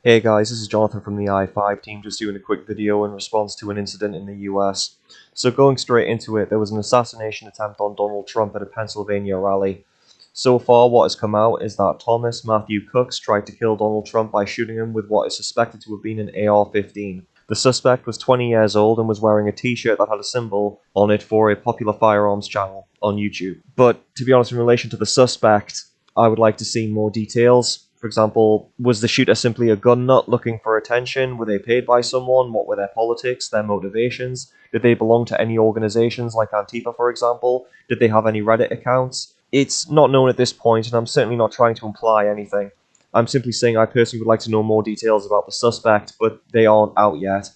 Hey guys, this is Jonathan from the I5 team, just doing a quick video in response to an incident in the US. So going straight into it, there was an assassination attempt on Donald Trump at a Pennsylvania rally. So far, what has come out is that Thomas Matthew Cooks tried to kill Donald Trump by shooting him with what is suspected to have been an AR-15. The suspect was 20 years old and was wearing a t-shirt that had a symbol on it for a popular firearms channel on YouTube. But to be honest, in relation to the suspect, I would like to see more details. For example, was the shooter simply a gun nut looking for attention? Were they paid by someone? What were their politics, their motivations? Did they belong to any organizations like Antifa, for example? Did they have any Reddit accounts? It's not known at this point, and I'm certainly not trying to imply anything. I'm simply saying I personally would like to know more details about the suspect, but they aren't out yet.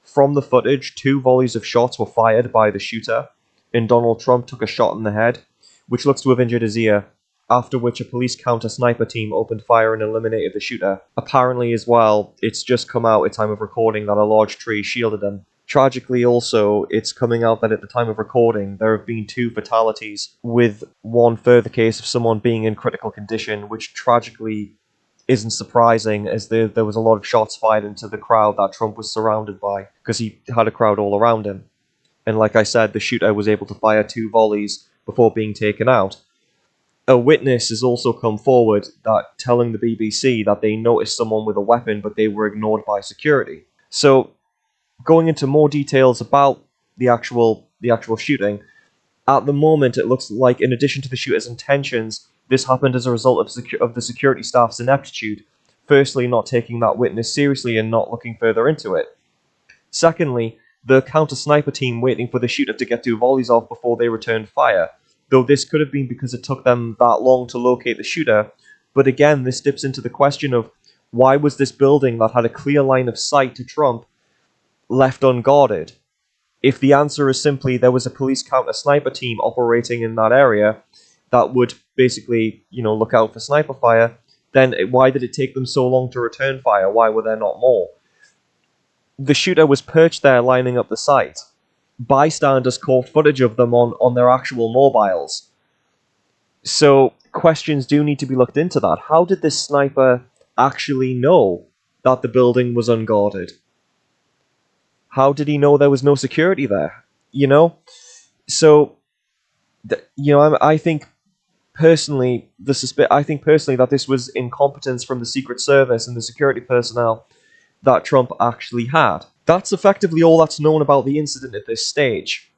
From the footage, 2 volleys of shots were fired by the shooter, and Donald Trump took a shot in the head, which looks to have injured his ear, after which a police counter-sniper team opened fire and eliminated the shooter. Apparently as well, it's just come out at time of recording that a large tree shielded him. Tragically also, it's coming out that at the time of recording, there have been 2 fatalities, with one further case of someone being in critical condition, which tragically isn't surprising, as there was a lot of shots fired into the crowd that Trump was surrounded by, because he had a crowd all around him. And like I said, the shooter was able to fire 2 volleys before being taken out. A witness has also come forward that telling the BBC that they noticed someone with a weapon, but they were ignored by security. So, going into more details about the actual shooting, at the moment it looks like, in addition to the shooter's intentions, this happened as a result of the security staff's ineptitude. Firstly, not taking that witness seriously and not looking further into it. Secondly, the counter-sniper team waiting for the shooter to get 2 volleys off before they returned fire, though this could have been because it took them that long to locate the shooter. But again, this dips into the question of why was this building that had a clear line of sight to Trump left unguarded? If the answer is simply there was a police counter-sniper team operating in that area that would basically, look out for sniper fire, then why did it take them so long to return fire? Why were there not more? The shooter was perched there lining up the site. Bystanders caught footage of them on their actual mobiles. So questions do need to be looked into that. How did this sniper actually know that the building was unguarded? How did he know there was no security there? So I think personally, I think personally that this was incompetence from the Secret Service and the security personnel that Trump actually had. That's effectively all that's known about the incident at this stage.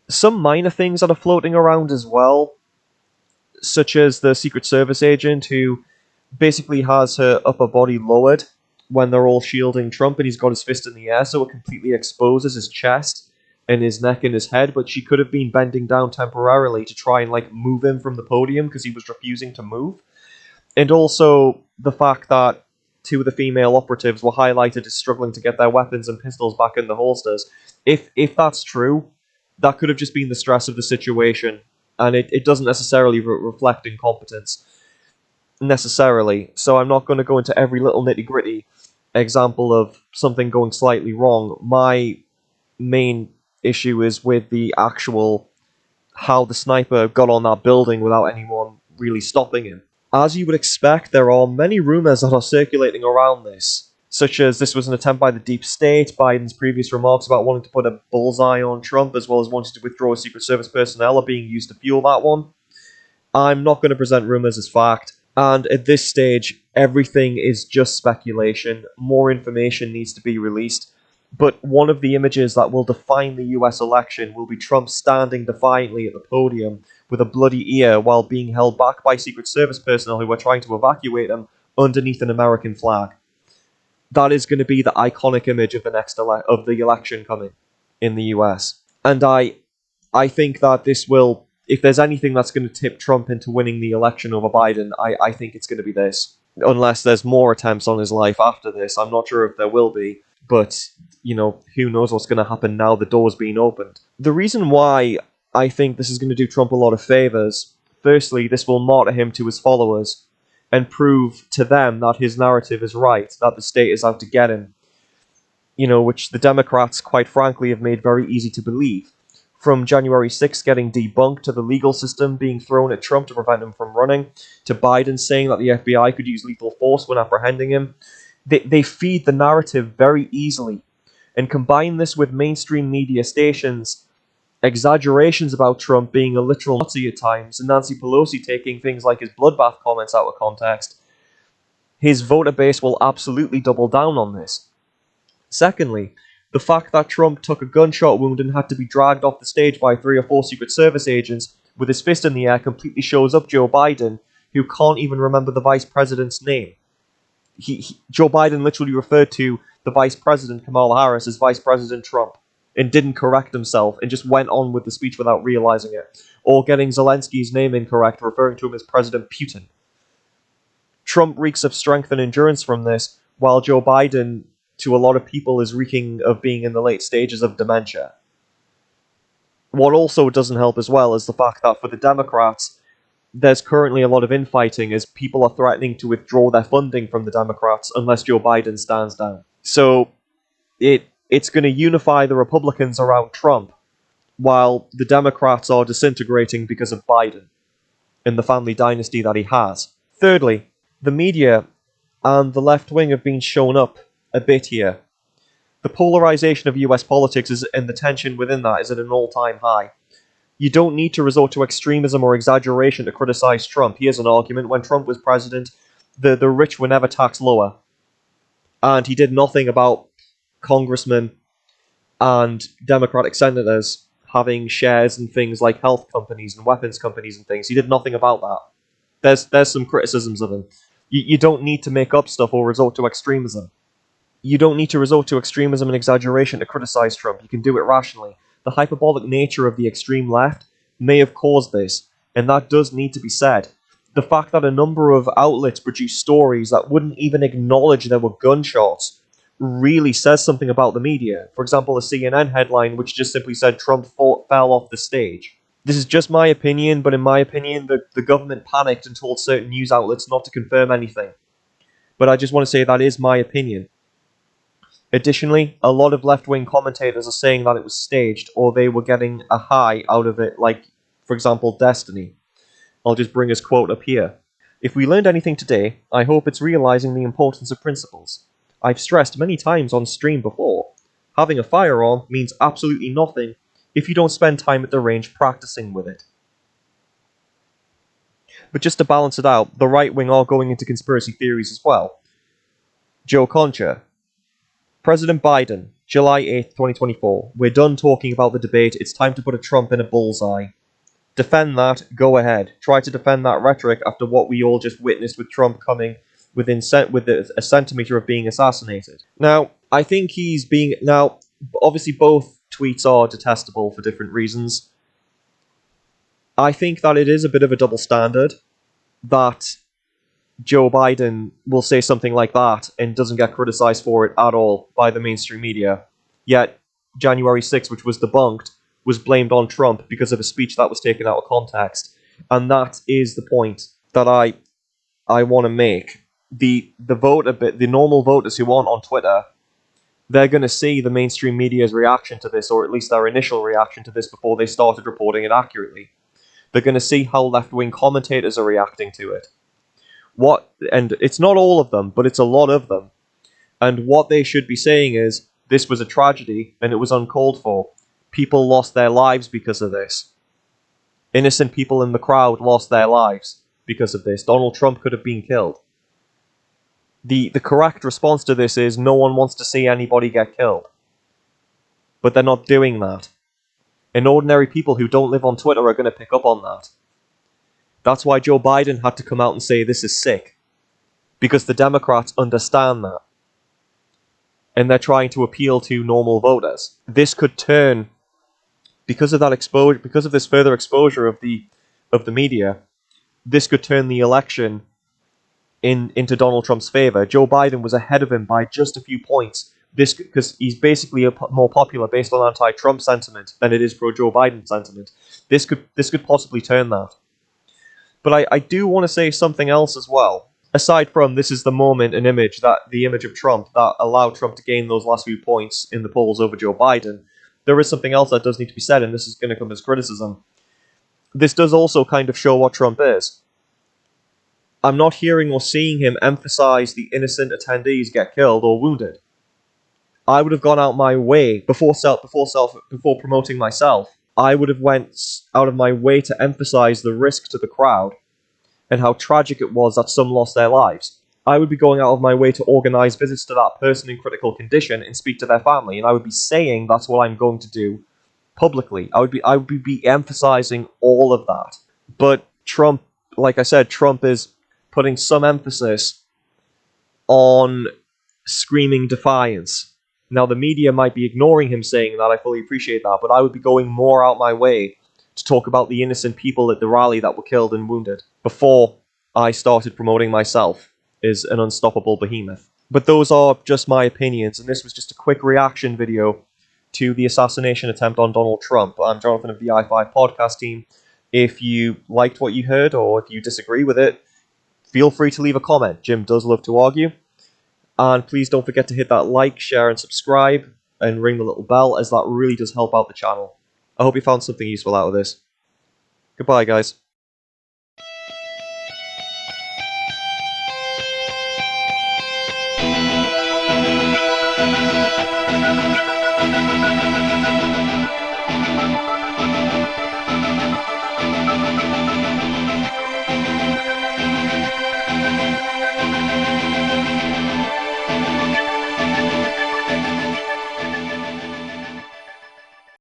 Some minor things that are floating around as well, such as the Secret Service agent who basically has her upper body lowered when they're all shielding Trump, and he's got his fist in the air, so it completely exposes his chest and his neck and his head, but she could have been bending down temporarily to try and move him from the podium because he was refusing to move. And also the fact that 2 of the female operatives were highlighted as struggling to get their weapons and pistols back in the holsters. If that's true, that could have just been the stress of the situation, and it doesn't necessarily reflect incompetence necessarily. So I'm not going to go into every little nitty-gritty example of something going slightly wrong. My main issue is with the actual how the sniper got on that building without anyone really stopping him. As you would expect, there are many rumors that are circulating around this, such as this was an attempt by the deep state, Biden's previous remarks about wanting to put a bullseye on Trump, as well as wanting to withdraw Secret Service personnel, are being used to fuel that one. I'm not going to present rumors as fact, and at this stage, everything is just speculation. More information needs to be released. But one of the images that will define the US election will be Trump standing defiantly at the podium with a bloody ear while being held back by Secret Service personnel who are trying to evacuate him underneath an American flag. That is going to be the iconic image of the election coming in the US. And I think that this will, if there's anything that's going to tip Trump into winning the election over Biden, I think it's going to be this. Unless there's more attempts on his life after this. I'm not sure if there will be, but who knows what's going to happen now the door's been opened. The reason why I think this is going to do Trump a lot of favors, firstly, this will martyr him to his followers and prove to them that his narrative is right, that the state is out to get him, which the Democrats, quite frankly, have made very easy to believe. From January 6th getting debunked, to the legal system being thrown at Trump to prevent him from running, to Biden saying that the FBI could use lethal force when apprehending him, They feed the narrative very easily. And combine this with mainstream media stations' exaggerations about Trump being a literal Nazi at times, and Nancy Pelosi taking things like his bloodbath comments out of context, his voter base will absolutely double down on this. Secondly, the fact that Trump took a gunshot wound and had to be dragged off the stage by 3 or 4 Secret Service agents with his fist in the air completely shows up Joe Biden, who can't even remember the vice president's name. Joe Biden literally referred to the vice president, Kamala Harris, as Vice President Trump, and didn't correct himself and just went on with the speech without realizing it, or getting Zelensky's name incorrect, referring to him as President Putin. Trump reeks of strength and endurance from this, while Joe Biden, to a lot of people, is reeking of being in the late stages of dementia. What also doesn't help as well is the fact that for the Democrats, there's currently a lot of infighting as people are threatening to withdraw their funding from the Democrats unless Joe Biden stands down. So it's going to unify the Republicans around Trump, while the Democrats are disintegrating because of Biden and the family dynasty that he has. Thirdly, the media and the left wing have been shown up a bit here. The polarization of US politics and the tension within that is at an all-time high. You don't need to resort to extremism or exaggeration to criticize Trump. Here's an argument. When Trump was president, the rich were never taxed lower. And he did nothing about congressmen and Democratic senators having shares in things like health companies and weapons companies and things. He did nothing about that. There's some criticisms of him. You don't need to make up stuff or resort to extremism. You don't need to resort to extremism and exaggeration to criticize Trump. You can do it rationally. The hyperbolic nature of the extreme left may have caused this, and that does need to be said. The fact that a number of outlets produce stories that wouldn't even acknowledge there were gunshots really says something about the media. For example, a CNN headline which just simply said Trump fell off the stage. This is just my opinion, but in my opinion, the government panicked and told certain news outlets not to confirm anything. But I just want to say that is my opinion. Additionally, a lot of left-wing commentators are saying that it was staged, or they were getting a high out of it, like, for example, Destiny. I'll just bring his quote up here. If we learned anything today, I hope it's realizing the importance of principles. I've stressed many times on stream before. Having a firearm means absolutely nothing if you don't spend time at the range practicing with it. But just to balance it out, the right wing are going into conspiracy theories as well. Joe Concha. President Biden, July 8th, 2024. We're done talking about the debate. It's time to put a Trump in a bullseye. Defend that. Go ahead. Try to defend that rhetoric after what we all just witnessed with Trump coming within a centimeter of being assassinated. Now, I think he's being... Now, obviously both tweets are detestable for different reasons. I think that it is a bit of a double standard that Joe Biden will say something like that and doesn't get criticized for it at all by the mainstream media. Yet, January 6th, which was debunked, was blamed on Trump because of a speech that was taken out of context. And that is the point that I want to make. The normal voters who aren't on Twitter, they're going to see the mainstream media's reaction to this, or at least their initial reaction to this before they started reporting it accurately. They're going to see how left-wing commentators are reacting to it. And it's not all of them, but it's a lot of them. And what they should be saying is, this was a tragedy, and it was uncalled for. People lost their lives because of this. Innocent people in the crowd lost their lives because of this. Donald Trump could have been killed. The correct response to this is, no one wants to see anybody get killed. But they're not doing that. And ordinary people who don't live on Twitter are going to pick up on that. That's why Joe Biden had to come out and say this is sick. Because the Democrats understand that. And they're trying to appeal to normal voters. This could turn, because of that exposure, because of this further exposure of the media, this could turn the election into Donald Trump's favor. Joe Biden was ahead of him by just a few points. This because he's basically more popular based on anti-Trump sentiment than it is pro-Joe Biden sentiment. This could possibly turn that. But I do want to say something else as well. Aside from this is the moment and image, the image of Trump that allowed Trump to gain those last few points in the polls over Joe Biden, there is something else that does need to be said, and this is going to come as criticism. This does also kind of show what Trump is. I'm not hearing or seeing him emphasize the innocent attendees get killed or wounded. I would have gone out my way before promoting myself. I would have went out of my way to emphasize the risk to the crowd and how tragic it was that some lost their lives. I would be going out of my way to organize visits to that person in critical condition and speak to their family, and I would be saying that's what I'm going to do publicly. I would be emphasizing all of that. But Trump, like I said, Trump is putting some emphasis on screaming defiance. Now, the media might be ignoring him saying that, I fully appreciate that, but I would be going more out my way to talk about the innocent people at the rally that were killed and wounded before I started promoting myself as an unstoppable behemoth. But those are just my opinions, and this was just a quick reaction video to the assassination attempt on Donald Trump. I'm Jonathan of the i5 podcast team. If you liked what you heard, or if you disagree with it, feel free to leave a comment. Jim does love to argue. And please don't forget to hit that like, share, and subscribe, and ring the little bell, as that really does help out the channel. I hope you found something useful out of this. Goodbye, guys.